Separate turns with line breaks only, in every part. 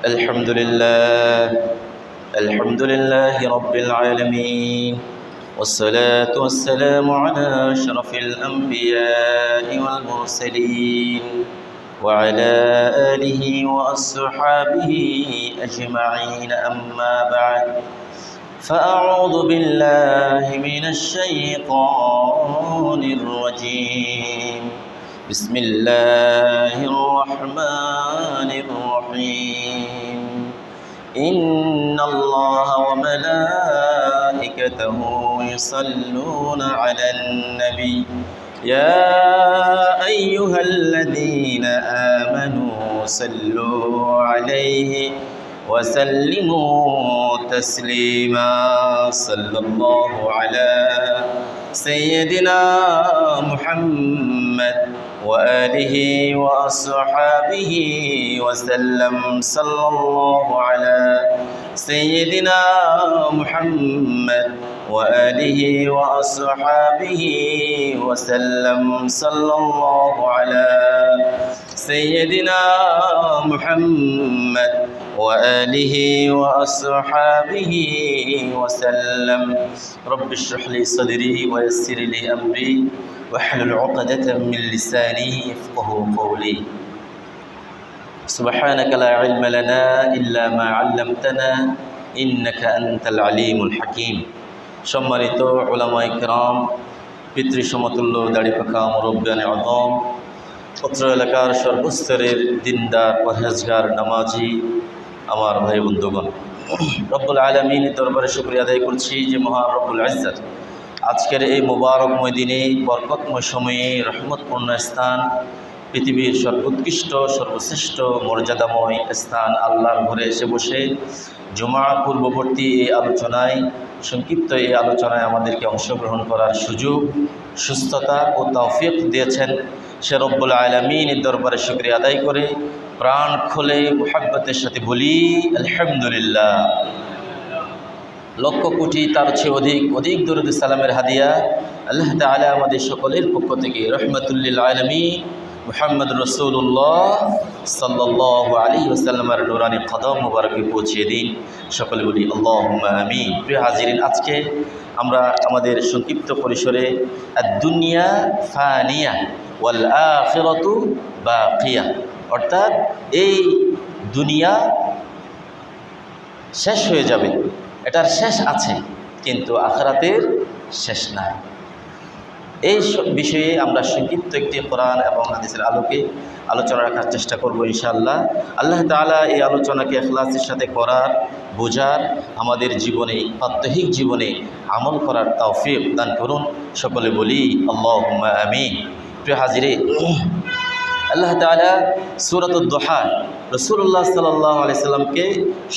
الحمد لله رب العالمين، والصلاة والسلام على أشرف الأنبياء والمرسلين وعلى آله وأصحابه أجمعين، أما بعد، فأعوذ بالله من الشيطان الرجيم. بسم الله الرحمن الرحيم. إن الله وملائكته يصلون على النبي يا أيها الذين آمنوا صلوا عليه وسلموا تسليما. صلى الله على سيدنا محمد وآله وأصحابه وسلم. صلى الله على سيدنا محمد وآله وأصحابه وسلم. صلى الله على سيدنا محمد وآله وأصحابه وسلم. رب اشرح لي صدري ويسر لي أمري واحلل عقدة من لساني يفقهوا قولي. سبحانك لا علم لنا إلا ما علمتنا إنك أنت العليم الحكيم. সম্মানিত উলামায়ে কেরাম, পিতৃ সমতুল্য দাড়ি পাকা মুরব্বিয়ানে আযম, অত্র এলাকার সর্বস্তরের দিনদার পরহেজগার নামাজি আমার ভাই বন্ধুগণ, রব্বুল আলামিনের দরবারে শুকরিয়া আদায় করছি যে মহান রব্বুল ইজ্জত আজকের এই মোবারকময় দিনে, বরকতময় সময়ে, রহমতপূর্ণ স্থান, পৃথিবীর সর্বোৎকৃষ্ট সর্বশ্রেষ্ঠ মর্যাদাময় স্থান আল্লাহর ঘরে এসে বসে জুমা পূর্ববর্তী এই আলোচনায়, সংক্ষিপ্ত এই আলোচনায় আমাদেরকে অংশগ্রহণ করার সুযোগ, সুস্থতা ও তৌফিক দিয়েছেন সে রব্বুল আলামিনের দরবারে শুকরিয়া আদায় করে প্রাণ খুলে মুহাব্বতের সাথে বলি আলহামদুলিল্লাহ। লক্ষ কোটি তার চেয়ে অধিক দরুদ সালামের হাদিয়া আল্লাহ তাআলা আমাদের সকলের পক্ষ থেকে রহমাতুল্লিল আলামিন মুহাম্মদ রাসূলুল্লাহ সাল্লাল্লাহু আলাইহি ওয়াসাল্লামের নূরানি কদম মুবারকে পৌঁছিয়ে দিন। সকলে বলি আল্লাহুম্মা আমিন। প্রিয় হাজিরিন, আজকে আমরা আমাদের সংক্ষিপ্ত পরিসরে আদ-দুনিয়া ফানিয়া ওয়াল আখিরাতু বাকিয়া, অর্থাৎ এই দুনিয়া শেষ হয়ে যাবে, এটার শেষ আছে, কিন্তু আখিরাতের শেষ নাই। এই বিষয়ে আমরা সংক্ষিপ্ত একটি কোরআন এবং হাদিসের আলোকে আলোচনা রাখার চেষ্টা করব ইনশাআল্লাহ। আল্লাহ তাআলা এই আলোচনাকে ইখলাসের সাথে করার, বোঝার, আমাদের জীবনে, প্রাত্যহিক জীবনে আমল করার তৌফিক দান করুন। সকলে বলি আল্লাহুম্মা আমিন। প্রিয় হাজিরে, আল্লাহ তাআলা সূরাতুদ দুহা রাসূলুল্লাহ সাল্লাল্লাহু আলাইহি সাল্লামকে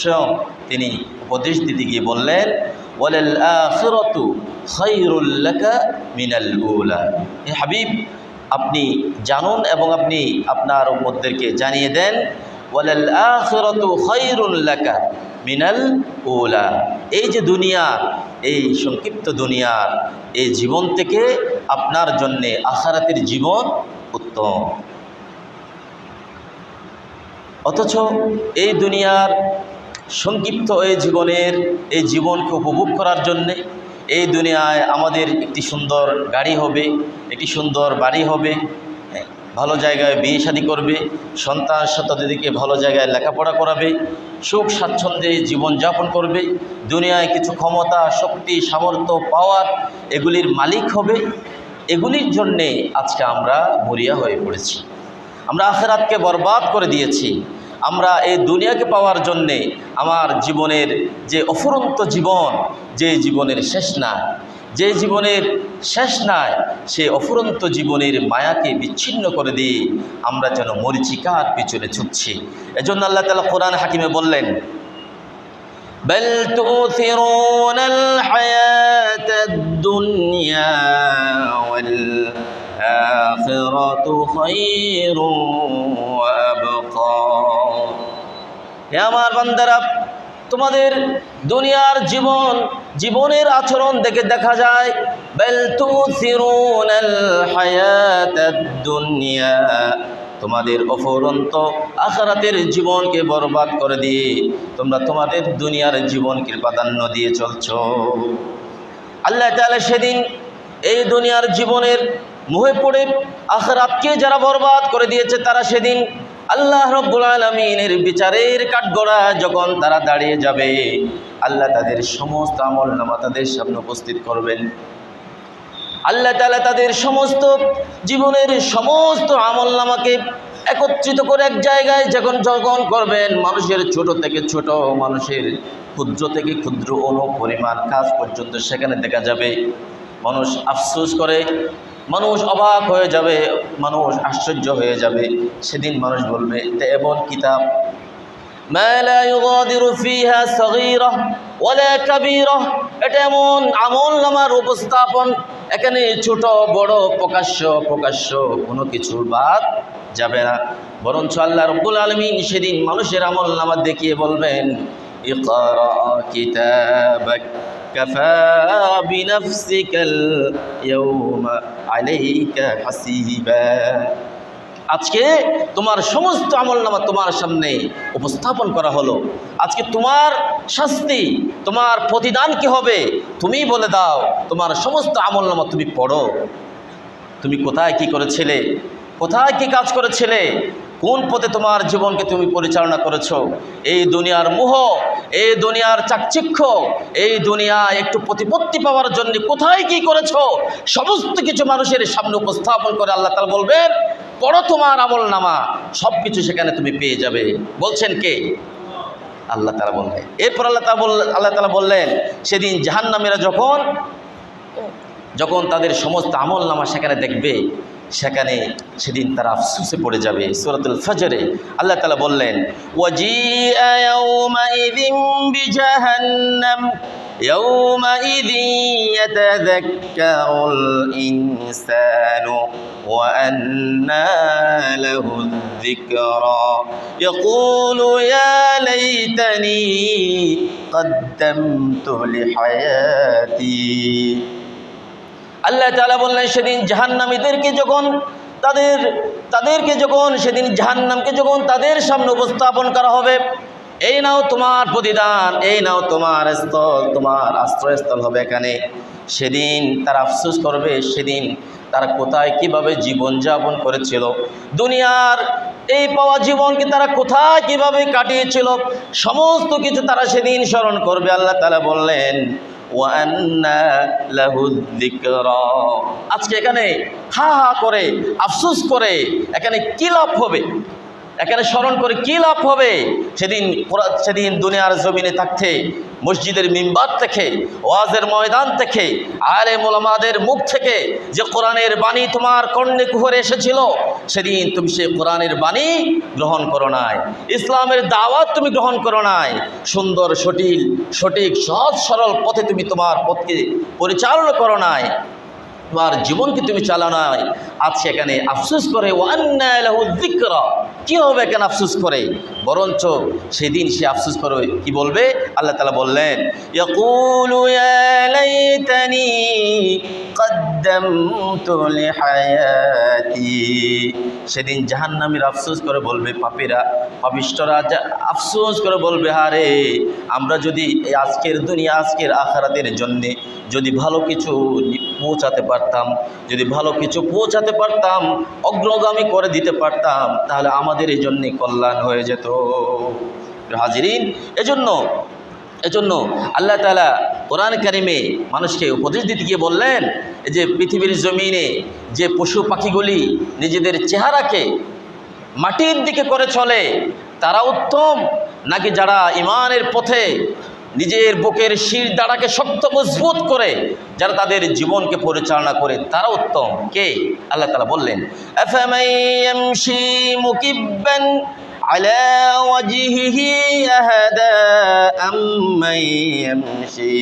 স্বয়ং তিনি উপদেশ দিতে গিয়ে বললেন, ওয়ালাল আখিরাতু খায়রুল লাকা মিনাল উলা। হে হাবিব, আপনি জানুন এবং আপনি আপনার উম্মতদেরকে জানিয়ে দেন, ওয়ালাল আখিরাতু খায়রুল লাকা মিনাল উলা। এই যে দুনিয়ার, এই সংক্ষিপ্ত দুনিয়ার এই জীবন থেকে আপনার জন্যে আখিরাতের জীবন উত্তম। অথচ এই দুনিয়ার সংক্ষিপ্ত এই জীবনকে উপভোগ করার জন্যে এই দুনিয়ায় আমাদের একটি সুন্দর গাড়ি হবে, একটি সুন্দর বাড়ি হবে, ভালো জায়গায় বিয়ে শাদী করবে, সন্তান সন্ততিদেরকে ভালো জায়গায় লেখাপড়া করাবে, সুখ স্বাচ্ছন্দ্যে জীবনযাপন করবে, দুনিয়ায় কিছু ক্ষমতা, শক্তি, সামর্থ্য, পাওয়ার, এগুলির মালিক হবে। এগুলির জন্যে আজকে আমরা মরিয়া হয়ে পড়েছি। আমরা আখিরাতকে বরবাদ করে দিয়েছি। আমরা এই দুনিয়াকে পাওয়ার জন্যে আমার জীবনের যে অফুরন্ত জীবন, যে জীবনের শেষ নাই, যে জীবনের শেষ নাই, সেই অফুরন্ত জীবনের মায়াকে বিচ্ছিন্ন করে দিয়ে আমরা যেন মরিচিকার পিছনে ছুটছি। এজন্য আল্লাহ তাআলা কোরআন হাকিমে বললেন, বাল তুথিরুনাল হায়াতাদ দুনিয়া ওয়াল আখিরাতু খায়রুন ওয়া আবকা। হে আমার বান্দারা, তোমাদের দুনিয়ার জীবনের আচরণ দেখে দেখা যায়, বাল তুথিরুনাল হায়াতাদ দুনিয়া, তোমাদের অফুরন্ত আখিরাতের জীবনকে বরবাদ করে দিয়ে তোমরা তোমাদের দুনিয়ার জীবনকে প্রাধান্য দিয়ে চলছো। আল্লাহ তাআলা সেদিন এই দুনিয়ার জীবনের মোহে পড়ে আখিরাতকে যারা বরবাদ করে দিয়েছে, তারা সেদিন আল্লাহ রাব্বুল আলামিনের বিচারের কাঠগড়ায় যখন তারা দাঁড়িয়ে যাবে, আল্লাহ তাদের সমস্ত আমলনামা তাদের সামনে উপস্থিত করবেন। আল্লাহ তাআলা তাদের সমস্ত জীবনের সমস্ত আমলনামাকে একত্রিত করে এক জায়গায় যখন করবেন, মানুষের ছোট থেকে ছোট, মানুষের ক্ষুদ্র থেকে ক্ষুদ্র পরিমাণ কাজ পর্যন্ত সেখানে দেখা যাবে। মানুষ আফসোস করে, মানুষ অবাক হয়ে যাবে, মানুষ আশ্চর্য হয়ে যাবে। সেদিন মানুষ বলবে, এটা এমন কিতাব মা লা ইউগাদিরু ফিহা সগীরাহ ওয়ালা কাবীরাহ, এটা এমন আমলনামার উপস্থাপন, এখানে ছোট বড় প্রকাশ্য কোনো কিছু বাদ যাবে না। বরঞ্চ আল্লাহ রাব্বুল আলামিন সেদিন মানুষের আমলনামা দেখিয়ে বলবেন, ইকরা কিতাবাক কাফা বিনাফসিকাল ইয়াওমা আলাইকা হাসিবা। আজকে তোমার সমস্ত আমলনামা তোমার সামনে উপস্থাপন করা হলো। আজকে তোমার শাস্তি, তোমার প্রতিদান কি হবে তুমি বলে দাও। তোমার সমস্ত আমলনামা তুমি পড়ো, তুমি কোথায় কি করেছিলে, কোথায় কি কাজ করেছিলে, কোন পথে তোমার জীবনকে তুমি পরিচালনা করেছো। এই দুনিয়ার মোহ, এই দুনিয়ার চাকচিক্য, এই দুনিয়ায় একটু প্রতিপত্তি পাওয়ার জন্য কোথায় কি করেছো, সমস্ত কিছু মানুষের সামনে উপস্থাপন করে আল্লাহ তাআলা বলবেন, পড়ো তোমার আমলনামা, সব কিছু সেখানে তুমি পেয়ে যাবে। বলছেন কে? আল্লাহ তাআলা বললেন। এরপর আল্লাহ তাআলা বললেন, সেদিন জাহান্নামীরা যখন তাদের সমস্ত আমলনামা সেখানে দেখবে, সেদিন তারা আফসোসে পড়ে যাবে। সূরাতুল ফজরে আল্লাহ তাআলা বললেন, ওয়াজিআ ইয়াওমাইযিন বিজাহান্নাম ইয়াওমাইযিন ইয়াতাযাক্কারুল ইনসানু ওয়া আন্না লাহুয যিকরা ইয়াকুলু ইয়া লাইতানি কদ্দামতু লিহায়াতি। আল্লাহ তাআলা বললেন, সেদিন জাহান্নামীদেরকে যখন সেদিন জাহান্নামকে যখন তাদের সামনে উপস্থাপন করা হবে, এই নাও তোমার প্রতিদান, এই নাও তোমার স্থল, তোমার আশ্রয়স্থল হবে এখানে। সেদিন তারা আফসোস করবে, সেদিন তারা কোথায় কিভাবে জীবনযাপন করেছিল, দুনিয়ার এই পাওয়া জীবনকে তারা কোথায় কিভাবে কাটিয়েছিল, সমস্ত কিছু তারা সেদিন স্মরণ করবে। আল্লাহ তাআলা বললেন, ওয়া আন্না লাহুয যিকরা। আজকে এখানে হা হা করে আফসোস করে এখানে কি লাভ হবে, এখানে স্মরণ করে কি লাভ হবে? সেদিন দুনিয়ার জমিনে থাকতে মসজিদের মিম্বার থেকে, ওয়াজের ময়দান থেকে, আলেম ওলামাদের মুখ থেকে যে কোরআনের বাণী তোমার কর্ণে কুহরে এসেছিল, সেদিন তুমি সেই কোরআনের বাণী গ্রহণ করো নাই, ইসলামের দাওয়াত তুমি গ্রহণ করো নাই, সুন্দর সঠিক সহজ সরল পথে তুমি তোমার পথকে পরিচালনা করো নাই, তোমার জীবনকে তুমি চালাও নাই। আজকে এখানে আফসোস করে, ওয়া আন্না লাহুয যিকরা। কি হবে এখানে আফসোস করে? বরঞ্চ সেদিন সে আফসোস করে কি বলবে? আল্লাহ তাআলা বললেন, ইয়াকুলু ইয়া লাইতানি কদ্দামতু লিহায়াতি। সেদিন জাহান্নামীরা আফসোস করে বলবে, পাপিষ্ঠরা আফসোস করে বলবে, হারে আমরা যদি আজকের দুনিয়া, আজকের আখিরাতের জন্যে যদি ভালো কিছু পৌঁছাতে পারতাম, অগ্রগামী করে দিতে পারতাম, তাহলে আমাদের এই জন্যে কল্যাণ হয়ে যেত। হাজিরিন, এজন্য আল্লাহ তাআলা কোরআন কারিমে মানুষকে উপদেশ দিতে গিয়ে বললেন, যে পৃথিবীর জমিনে যে পশু পাখিগুলি নিজেদের চেহারাকে মাটির দিকে করে চলে তারা উত্তম, নাকি যারা ঈমানের পথে নিজের বুকের শির দাঁড়াকে শক্ত মজবুত করে যারা তাদের জীবনকে পরিচালনা করে তারা উত্তম? কে? আল্লাহ তাআলা বললেন, আফামান ইয়ামশি মুকিব্বান আলা ওয়াজহিহি আহাদা আম্মান ইয়ামশি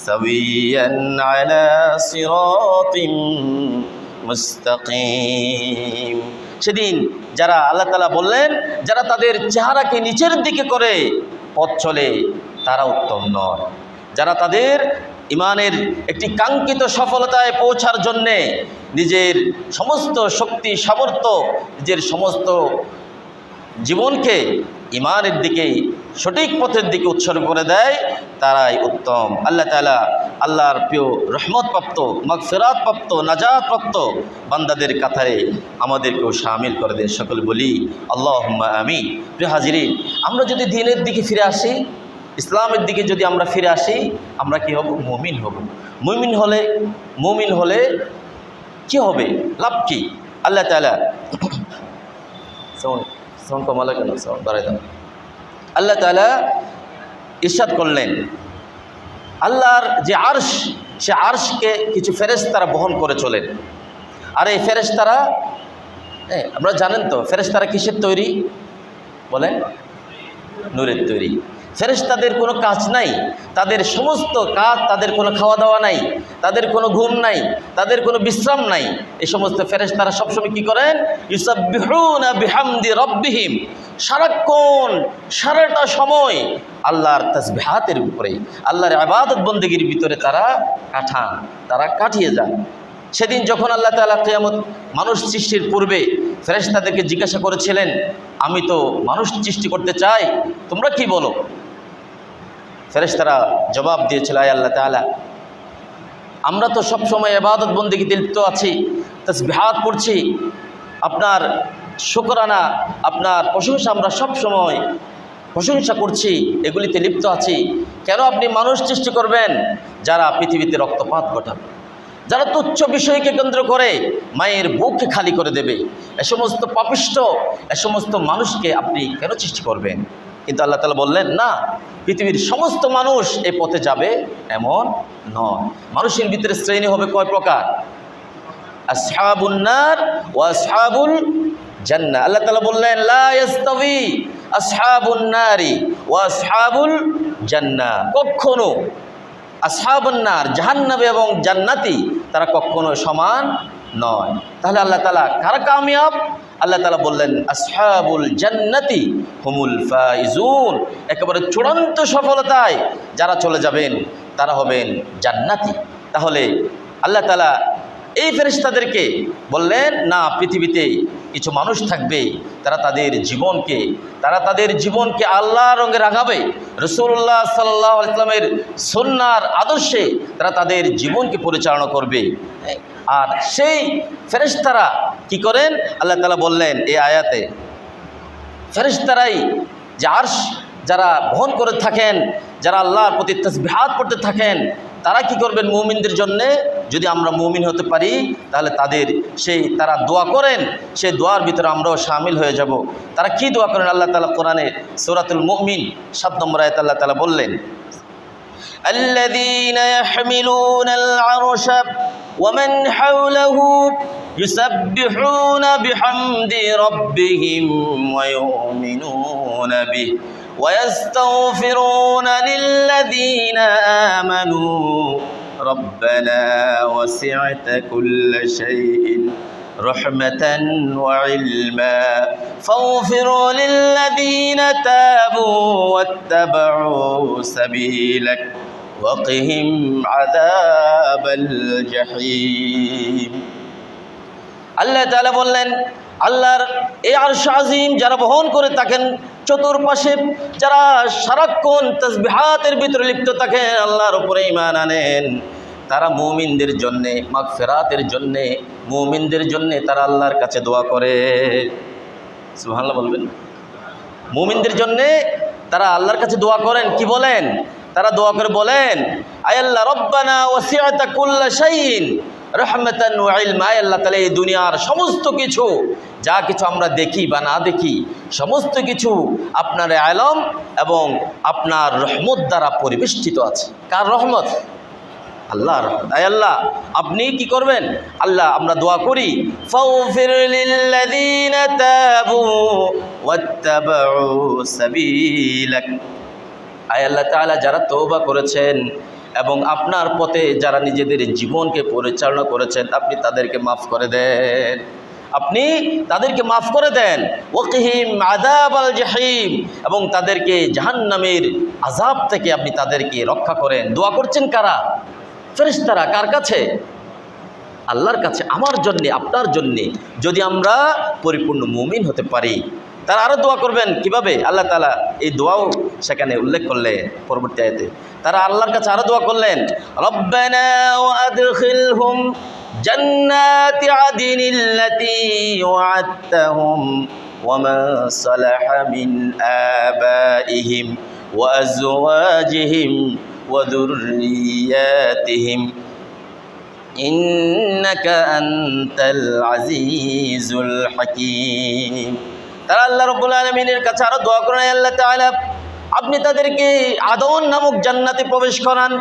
সাওয়িয়ান আলা সিরাতিন মুস্তাকিম। সেদিন যারা, আল্লাহ তাআলা বললেন, যারা তাদের চেহারাকে নিচের দিকে করে পথ চলে তারা উত্তম নয়, যারা তাদের ইমানের একটি কাঙ্ক্ষিত সফলতায় পৌঁছার জন্যে নিজের সমস্ত শক্তি সামর্থ্য, নিজের সমস্ত জীবনকে ইমানের দিকে, সঠিক পথের দিকে উৎসর্গ করে দেয়, তারাই উত্তম। আল্লাহ তাআলা আল্লাহর প্রিয় রহমতপ্রাপ্ত, মাগফিরাতপ্রাপ্ত, নাজাতপ্রাপ্ত বান্দাদের কাতারে আমাদেরকেও শামিল করে দেয়। সকল বলি আল্লাহুম্মা আমিন। প্রিয় হাজিরিন, আমরা যদি দ্বীনের দিকে ফিরে আসি, ইসলামের দিকে যদি আমরা ফিরে আসি, আমরা কি হব? মুমিন হব। মুমিন হলে কি হবে? লাভ কি? আল্লাহ তাআলা সাউন্ড কমালে কেন? সাউন্ড বাড়াই দাও। আল্লাহ তাআলা ইরশাদ করলেন, আল্লাহর যে আরশ, সে আরশকে কিছু ফেরেশতারা বহন করে চলেন। আর এই ফেরেশতারা, আপনারা জানেন তো ফেরেশতারা কিসের তৈরি? বলেন, নূরের তৈরি। ফেরেশতাদের কোনো কাজ নাই, তাদের সমস্ত কাজ, তাদের কোনো খাওয়া দাওয়া নাই, তাদের কোনো ঘুম নাই, তাদের কোনো বিশ্রাম নাই। এই সমস্ত ফেরেশতারা সবসময় কি করেন? ইউসাব্বিহুনা বিহামদি রাব্বিহিম, সারাক্ষণ সারাটা সময় আল্লাহর তাসবিহাতের উপরে, আল্লাহর ইবাদত বন্দেগীর ভিতরে তারা কাটিয়ে যান। সেদিন যখন আল্লাহ তাআলা কিয়ামত মানুষ সৃষ্টির পূর্বে ফেরেশতাদেরকে জিজ্ঞাসা করেছিলেন, আমি তো মানুষ সৃষ্টি করতে চাই, তোমরা কি বলো? ফেরেশতারা জবাব দিয়েছিল, আয় আল্লাহ তাআলা, আমরা তো সব সময় ইবাদত বন্দেগীতে লিপ্ত আছি, তাসবিহাত পড়ছি, আপনার শুকরানা, আপনার প্রশংসা আমরা সব সময় প্রশংসা করছি, এগুলিতে লিপ্ত আছি। কেন আপনি মানুষ সৃষ্টি করবেন যারা পৃথিবীতে রক্তপাত ঘটাবে, যারা তুচ্ছ বিষয়কে কেন্দ্র করে মায়ের বুককে খালি করে দেবে? এ সমস্ত পাপিষ্ঠ, এ সমস্ত মানুষকে আপনি কেন সৃষ্টি করবেন? কিন্তু আল্লাহ তাআলা বললেন, না, পৃথিবীর সমস্ত মানুষ এই পথে যাবে এমন নয়। মানুষের ভিতরে শ্রেণী হবে কয় প্রকার? আসহাবুন নার ওয়া আসহাবুল জান্নাহ। আল্লাহ তাআলা বললেন, লা ইস্তাবি আসহাবুন নারি ওয়া আসহাবুল জান্নাহ। কখনো আসহাবুন নার, জাহান্নামী এবং জান্নাতি, তারা কখনো সমান নয়। তাহলে আল্লাহ তাআলা কারা কামিয়াব? আল্লাহ তাআলা বললেন, আসহাবুল জান্নাতি হুমুল ফাইজুন। একেবারে চূড়ান্ত সফলতায় যারা চলে যাবেন তারা হবেন জান্নাতি। তাহলে আল্লাহ তাআলা এই ফেরেশতাদেরকে বললেন, না, পৃথিবীতে কিছু মানুষ থাকবে, তারা তাদের জীবনকে আল্লাহ রঙে রাঙাবে, রাসূলুল্লাহ সাল্লাল্লাহু আলাইহি ওয়াসাল্লামের সুন্নাহর আদর্শে তারা তাদের জীবনকে পরিচালনা করবে। আর সেই ফেরেশতারা কি করেন? আল্লাহ তাআলা বললেন এই আয়াতে, ফেরেশতারাই যে আরশ যারা বহন করে থাকেন, যারা আল্লাহর প্রতি তাসবিহাত পড়তে থাকেন, তারা কি করবেন? মুমিনদের জন্য, যদি আমরা মুমিন হতে পারি তাহলে তারা দোয়া করেন, সেই দোয়ার ভিতরে আমরাও শামিল হয়ে যাব। তারা কি দোয়া করেন? আল্লাহ তাআলা কোরআনে সূরাতুল মুমিন ৭ নম্বর আয়াতে আল্লাহ তাআলা বললেন, আল্লাযীনা ইয়াহমিলুনাল আরশা ওয়া মান হাওলাহু ইউসাব্বিহুনা বিহামদি রাব্বিহিম ওয়া ইউমিনুনা বিহি ويستغفرون للذين آمنوا ربنا وسعت كل شيء رحمة وعلما فاغفر للذين تابوا واتبعوا سبيلك وقهم عذاب الجحيم। আল্লাহ তাআলা বললেন, আল্লাহর এই আরশ আজিম যারা বহন করে থাকেন, চতুর্পাশে যারা সারাক্ষণ তাসবিহাতের ভিতরে লিপ্ত থাকেন, আল্লাহর উপরে ঈমান আনেন, তারা মুমিনদের জন্যে, মাগফিরাতের জন্যে, মুমিনদের জন্যে তারা আল্লাহর কাছে দোয়া করে। সুবহানাল্লাহ বলবেন। মুমিনদের জন্যে তারা আল্লাহর কাছে দোয়া করেন। কি বলেন? তারা দোয়া করে বলেন, আয় আল্লাহ, রব্বানা ওয়াসি'তা কুল্লা শাইইন রহমাতান ওয়া ইলমা। আয় আল্লাহ তাআলা, এই দুনিয়ার সমস্ত কিছু, যা কিছু আমরা দেখি বা না দেখি, সমস্ত কিছু আপনার ইলম এবং আপনার রহমত দ্বারা পরিবেষ্টিত আছে। কার রহমত? আল্লাহর রহমত। আয় আল্লাহ, আপনি কি করবেন? আল্লাহ, আমরা দোয়া করি, ফাগফির লিল্লাযীনা তাবু ওয়াত্তাবাউ সাবিলাক। আয় আল্লাহ তাআলা, যারা তওবা করেছেন এবং আপনার পথে যারা নিজেদের জীবনকে পরিচালনা করেছেন, আপনি তাদেরকে মাফ করে দেন, আপনি তাদেরকে মাফ করে দেন। ওয়াকিহিম আযাবাল জাহিম, এবং তাদেরকে জাহান্নামের আযাব থেকে আপনি তাদেরকে রক্ষা করেন। দোয়া করছেন কারা? ফেরেশতারা কার কাছে? আল্লাহর কাছে, আমার জন্যে, আপনার জন্যে, যদি আমরা পরিপূর্ণ মুমিন হতে পারি। তারা আরও দোয়া করবেন কিভাবে? আল্লাহ তাআলা এই দোয়াও সেখানে উল্লেখ করলেন পরবর্তী আয়াতে। তারা আল্লাহর কাছে আরও দোয়া করলেন, রব্বানা ওয়া আদখিলহুম জান্নাতি আদিনিল্লাতী ওয়া'আদতাহুম ওয়া মান সালাহা মিন আবাইহিম ওয়া আজওয়াজিহিম ওয়া যুররিয়াতিহিম ইন্নাকা আনতাল আজিজুল হাকীম। তারা আল্লাহ রাব্বুল আলামিনের কাছে আরো দোয়া করেন, আল্লাহ তাআলা আপনি তাদেরকে আদন নামক জান্নাতে প্রবেশ করান,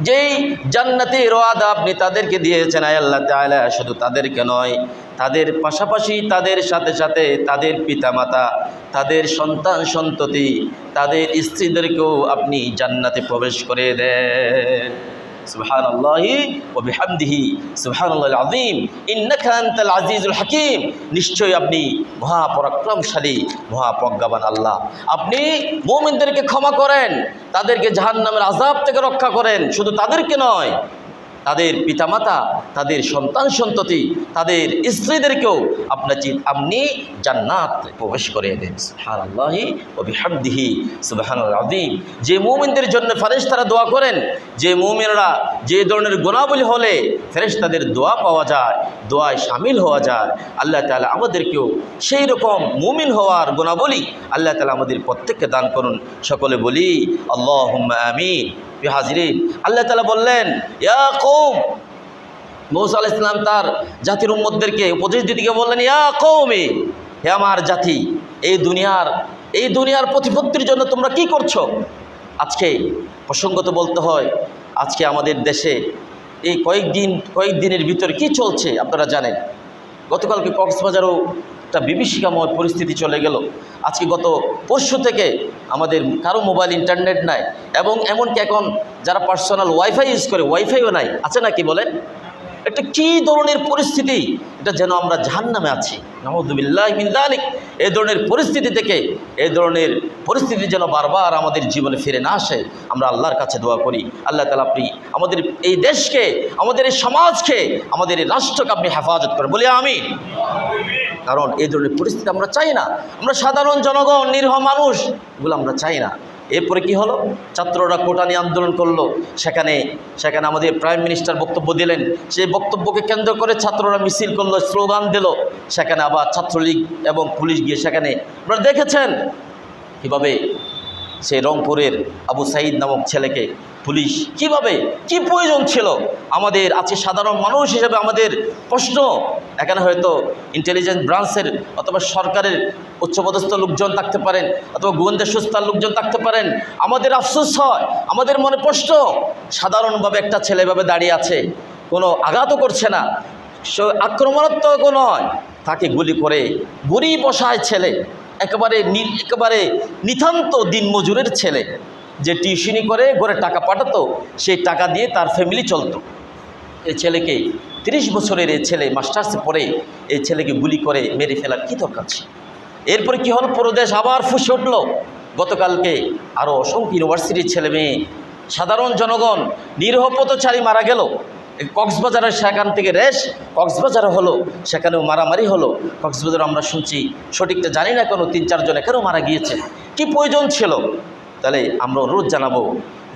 যেই জান্নাতের ওয়াদা আপনি তাদেরকে দিয়েছেন আয় আল্লাহ তাআলা। শুধু তাদেরকে নয়, তাদের পাশাপাশি তাদের সাথে সাথে তাদের পিতামাতা, তাদের সন্তান সন্ততি, তাদের স্ত্রীদেরকেও আপনি জান্নাতে প্রবেশ করে দেন। সুবহানাল্লাহি ওয়া বিহামদিহি সুবহানাল্লাহিল আযীম ইন্নাকা আনতাল আজিজুল হাকীম। নিশ্চয়ই আপনি মহাপরাক্রমশালী, মহাপ্রজ্ঞাবান আল্লাহ। আপনি মুমিনদেরকে ক্ষমা করেন, তাদেরকে জাহান্নামের আযাব থেকে রক্ষা করেন। শুধু তাদেরকে নয়, তাদের পিতামাতা, তাদের সন্তান সন্ততি, তাদের স্ত্রীদেরকেও আপনি জান্নাত প্রবেশ করে দেন। সুবহানাল্লাহি ওয়া বিহামদিহি সুবহানাল আযীম। যে মুমিনদের জন্য ফেরেশতারা দোয়া করেন, যে মুমিনরা যে ধরনের গুনাহবলী হলে ফেরেশতাদের দোয়া পাওয়া যায়, দোয়ায় শামিল হওয়া যায়, আল্লাহ তাআলা আমাদেরকেও সেই রকম মুমিন হওয়ার গুনাহবলী আল্লাহ তাআলা আমাদের প্রত্যেককে দান করুন। সকলে বলি আল্লাহুম্মা আমিন। হাজিরিন, আল্লাহ তাআলা বললেন, ইয়া কওম, মূসা আলাইহিস সালাম তার জাতির উম্মতদেরকে উপদেশ দিতে গিয়ে বললেন, ইয়া কওমি, হে আমার জাতি, এই দুনিয়ার প্রতিপত্তির জন্য তোমরা কি করছো? আজকে প্রসঙ্গত বলতে হয়, আজকে আমাদের দেশে এই কয়েকদিনের ভিতরে কি চলছে আপনারা জানেন। গতকালকে কক্সবাজারও একটা বিভীষিকাময় পরিস্থিতি চলে গেল। আজকে গত পরশু থেকে আমাদের কারো মোবাইল ইন্টারনেট নাই, এবং এমনকি এখন যারা পার্সোনাল ওয়াইফাই ইউজ করে ওয়াইফাইও নাই, আছে না কি বলেন? এটা কী ধরনের পরিস্থিতি? এটা যেন আমরা জাহান্নামে আছি, নাউযুবিল্লাহি মিন যালিক। এই ধরনের পরিস্থিতি থেকে, এই ধরনের পরিস্থিতি যেন বারবার আমাদের জীবনে ফিরে না আসে, আমরা আল্লাহর কাছে দোয়া করি। আল্লাহ তাআলা আপনি আমাদের এই দেশকে, আমাদের এই সমাজকে, আমাদের এই রাষ্ট্রকে আপনি হেফাজত করেন, বলি আমিন। কারণ এই ধরনের পরিস্থিতি আমরা চাই না। আমরা সাধারণ জনগণ, নিরীহ মানুষ, এগুলো আমরা চাই না। এরপরে কি হলো? ছাত্ররা কোটা নিয়ে আন্দোলন করলো, সেখানে আমাদের প্রাইম মিনিস্টার বক্তব্য দিলেন। সেই বক্তব্যকে কেন্দ্র করে ছাত্ররা মিছিল করলো, স্লোগান দিল। সেখানে আবার ছাত্রলীগ এবং পুলিশ গিয়ে সেখানে আপনারা দেখেছেন কীভাবে সেই রংপুরের আবু সাঈদ নামক ছেলেকে পুলিশ কীভাবে, কি প্রয়োজন ছিল? আমাদের আছে সাধারণ মানুষ হিসেবে আমাদের প্রশ্ন, এখানে হয়তো ইন্টেলিজেন্স ব্রাঞ্চের অথবা সরকারের উচ্চপদস্থ লোকজন থাকতে পারেন, অথবা গোয়েন্দা সংস্থার লোকজন থাকতে পারেন। আমাদের আফসোস হয়, আমাদের মনে প্রশ্ন, সাধারণভাবে একটা ছেলে এভাবে দাঁড়িয়ে আছে, কোনো আঘাতও করছে না, আক্রমণাত্মকও নয়, তাকে গুলি করে গরিব বসায় ছেলে, একেবারে নিতান্ত দিনমজুরের ছেলে, যে টিউশনি করে ঘরে টাকা পাঠাতো, সেই টাকা দিয়ে তার ফ্যামিলি চলতো। এই ছেলেকে 30 বছরের এই ছেলে মাস্টার্সে পড়ে, এই ছেলেকে গুলি করে মেরে ফেলার কী দরকার ছিল? এরপরে কী হল? পুরো দেশ আবার ফুঁসে উঠল। গতকালকে আরও অসংখ্য ইউনিভার্সিটির ছেলে মেয়ে, সাধারণ জনগণ, নিরীহ পথচারী মারা গেল। কক্সবাজারের সেখান থেকে কক্সবাজারে হলো, সেখানেও মারামারি হলো। কক্সবাজার আমরা শুনছি, সঠিকটা জানি না, কোনো 3-4 জন এখানেও মারা গিয়েছে। কি প্রয়োজন ছিল? তাহলে আমরা অনুরোধ জানাবো,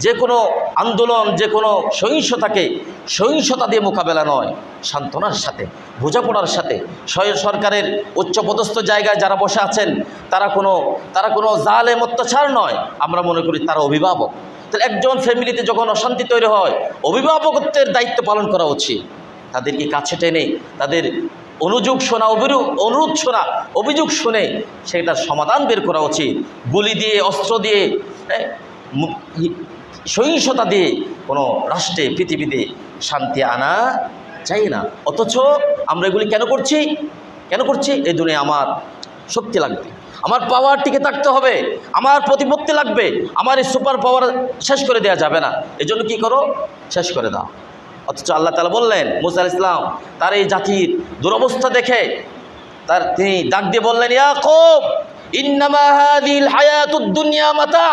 যে কোনো আন্দোলন, যে কোনো সহিংসতাকে সহিংসতা দিয়ে মোকাবেলা নয়, সান্ত্বনার সাথে, বোঝাপড়ার সাথে। সরকারের উচ্চপদস্থ জায়গায় যারা বসে আছেন, তারা কোনো জালেম অত্যাচার নয়, আমরা মনে করি তারা অভিভাবক। তাহলে একজন ফ্যামিলিতে যখন অশান্তি তৈরি হয়, অভিভাবকত্বের দায়িত্ব পালন করা উচিত। তাদেরকে কাছে টেনে তাদের অনুরোধ শোনা, অভিযোগ শুনে সেটার সমাধান বের করা উচিত। গুলি দিয়ে, অস্ত্র দিয়ে, সহিংসতা দিয়ে কোনো রাষ্ট্রে, পৃথিবীতে শান্তি আনা চাই না। অথচ আমরা এগুলি কেন করছি? এই দুনিয়ায় আমার শক্তি লাগবে, আমার পাওয়ার টিকে থাকতে হবে, আমার প্রতিপত্তি লাগবে, আমার এই সুপার পাওয়ার শেষ করে দেওয়া যাবে না। এই জন্য কী করো? শেষ করে দাও। অথচ আল্লাহ তাআলা বললেন, মূসা আলাইহিস সালাম তার এই জাতির দুরবস্থা দেখে তিনি ডাক দিয়ে বললেন, ইয়া কওম ইন্নামা হাযিহিল হায়াতুদ দুনিয়া মাতা,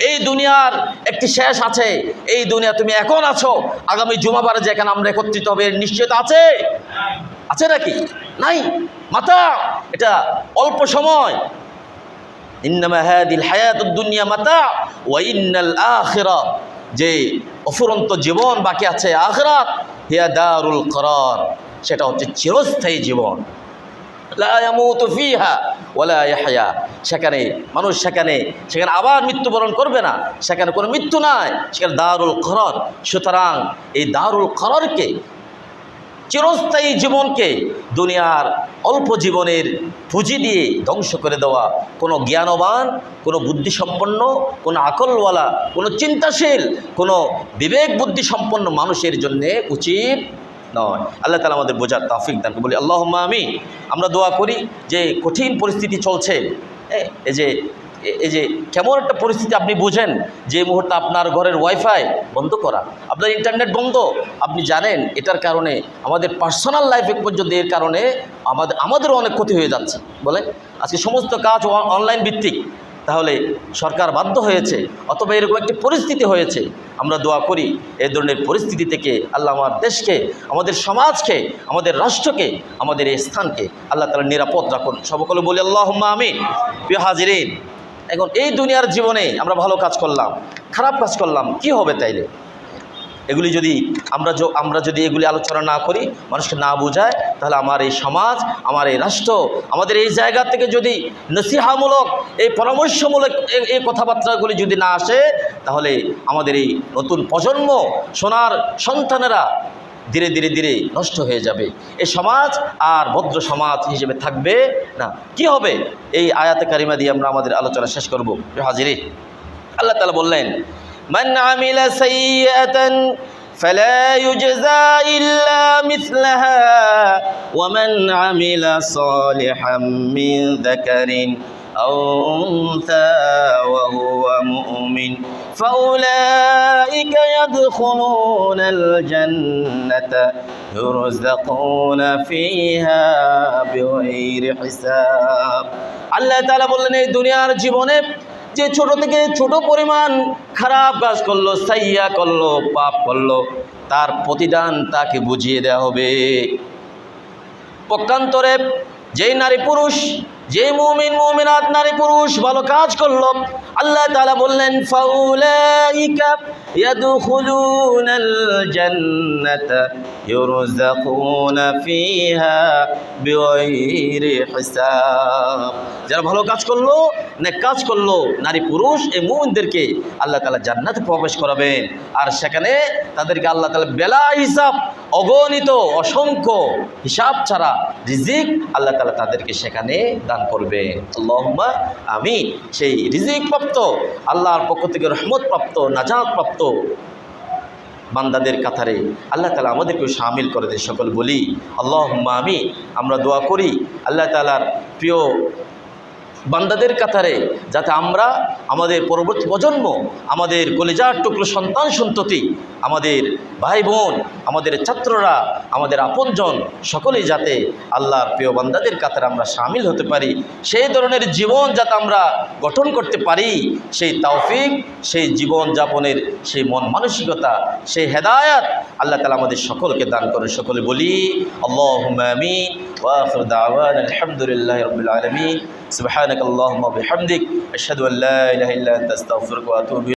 এই দুনিয়ার একটি শেষ আছে। এই দুনিয়া তুমি এখন আছো, আগামী জুমাবারে যেখানে আমরা একত্রিত হবে এর নিশ্চয়তা আছে? আছে নাকি? নাই। মাতা, এটা অল্প সময়। ইন্নামা হাদিল হায়াতুদ দুনিয়া মাতা ওয়া ইন্নাল আখিরা, যে অফুরন্ত জীবন বাকি আছে আখিরাত, হিয়া দারুল করার, সেটা হচ্ছে চিরস্থায়ী জীবন। লা ইয়ামুতু ফিহা ওয়ালা ইয়াহয়া, সেখানে মানুষ সেখানে আবার মৃত্যুবরণ করবে না, সেখানে কোনো মৃত্যু নাই, সেখানে দারুল করার। সুতরাং এই দারুল করারকে, চিরস্থায়ী জীবনকে দুনিয়ার অল্প জীবনের পুঁজি দিয়ে ধ্বংস করে দেওয়া কোনো জ্ঞানবান, কোনো বুদ্ধিসম্পন্ন, কোনো আকলওয়ালা, কোনো চিন্তাশীল, কোনো বিবেক বুদ্ধিসম্পন্ন মানুষের জন্যে উচিত নয়। আল্লাহ তাআলা আমাদের বোঝার তৌফিক দান করুন, বলি আল্লাহুম্মা আমিন। আমরা দোয়া করি যে কঠিন পরিস্থিতি চলছে, এই যে কেমন একটা পরিস্থিতি আপনি বুঝেন, যে মুহূর্তে আপনার ঘরের ওয়াইফাই বন্ধ করা, আপনার ইন্টারনেট বন্ধ, আপনি জানেন এটার কারণে আমাদের পার্সোনাল লাইফে পর্যন্ত এর কারণে আমাদেরও অনেক ক্ষতি হয়ে যাচ্ছে। বলে আজকে সমস্ত কাজ অনলাইন ভিত্তিক, তাহলে সরকার বাধ্য হয়েছে, অথবা এরকম একটি পরিস্থিতি হয়েছে। আমরা দোয়া করি এই ধরনের পরিস্থিতি থেকে আল্লাহ আমার দেশকে, আমাদের সমাজকে, আমাদের রাষ্ট্রকে, আমাদের এই স্থানকে আল্লাহ তাআলা নিরাপদ রাখুন। সকলে বলি আল্লাহুম্মা আমিন। প্রিয় হাজিরিন, এখন এই দুনিয়ার জীবনে আমরা ভালো কাজ করলাম, খারাপ কাজ করলাম, কি হবে তাইলে? এগুলি যদি আমরা যদি এগুলি আলোচনা না করি, মানুষকে না বোঝায়, তাহলে আমার এই সমাজ, আমার এই রাষ্ট্র, আমাদের এই জায়গা থেকে যদি নসিহামূলক, এই পরামর্শমূলক এই কথাবার্তাগুলি যদি না আসে, তাহলে আমাদের এই নতুন প্রজন্ম, সোনার সন্তানেরা ধীরে ধীরে ধীরে নষ্ট হয়ে যাবে। এই সমাজ আর ভদ্র সমাজ হিসেবে থাকবে না। কি হবে? এই আয়াতে কারিমা দিয়ে আমরা আমাদের আলোচনা শেষ করব। হাজিরি, আল্লাহ তাআলা বললেন, মান আমিলা সাইয়্যাতান ফালা ইউজজা ইল্লা মিসলাহা ওয়া মান আমিলা সালিহাম মিন যাকারিন আও উনসা ওয়া হুয়া মুমিন ফাউলাইকা ইয়াদখুলুনাল জান্নাতা ইউরযাকুনা ফিহা বিগাইরি হিসাব। আল্লাহ তাআলা বললেন, এই দুনিয়ার জীবনে যে ছোট থেকে ছোট পরিমাণ খারাপ কাজ করলো, সাইয়্যা করলো, পাপ করলো, তার প্রতিদান তাকে বুঝিয়ে দেওয়া হবে। পক্ষান্তরে যেই নারী পুরুষ, যে মুমিন মুমিনাত নারী পুরুষ ভালো কাজ করলো, আল্লাহ তাআলা বললেন, ফাউলাইকা ইয়াদখুলুনাল জান্নাতা ইউরযাকুনা ফিহা বিগাইরি হিসাব। যারা ভালো কাজ করলো, নেক কাজ করলো, নারী পুরুষ, এই মুমিনদেরকে আল্লাহ তাআলা জান্নাতে প্রবেশ করাবেন। আর সেখানে তাদেরকে আল্লাহ তাআলা বেলা হিসাব, অগণিত অসংখ্য হিসাব ছাড়া রিজিক আল্লাহ তাআলা তাদেরকে সেখানে দান করবে। আল্লাহুম্মা আমিন। সেই রিজিক প্রাপ্ত, আল্লাহর পক্ষ থেকে রহমত প্রাপ্ত, নাজাত প্রাপ্ত বান্দাদের কাতারে আল্লাহ তাআলা আমাদেরকেও শামিল করে দেয়। সকল বলি আল্লাহুম্মা আমিন। আমরা দোয়া করি আল্লাহ তাআলার প্রিয় বান্দাদের কাতারে যাতে আমরা, আমাদের পরবর্তী প্রজন্ম, আমাদের কলিজার টুকরো সন্তান সন্ততি, আমাদের ভাই বোন, আমাদের ছাত্ররা, আমাদের আপনজন সকলেই যাতে আল্লাহর প্রিয় বান্দাদের কাতারে আমরা শামিল হতে পারি, সেই ধরনের জীবন যাতে আমরা গঠন করতে পারি, সেই তৌফিক, সেই জীবন যাপনের সেই মন মানসিকতা, সেই হেদায়াত আল্লাহ তাআলা আমাদের সকলকে দান করে। সকলে বলি আল্লাহুম্মা আমিন। ওয়া আখিরু দাওয়ানা আলহামদুলিল্লাহি রাব্বিল আলামিন। সুবহানাকাল্লাহুম্মা ওয়া বিহামদিক আশহাদু আল্লা ইলাহা ইল্লা আনতা আস্তাগফিরুকা ওয়া আতুবু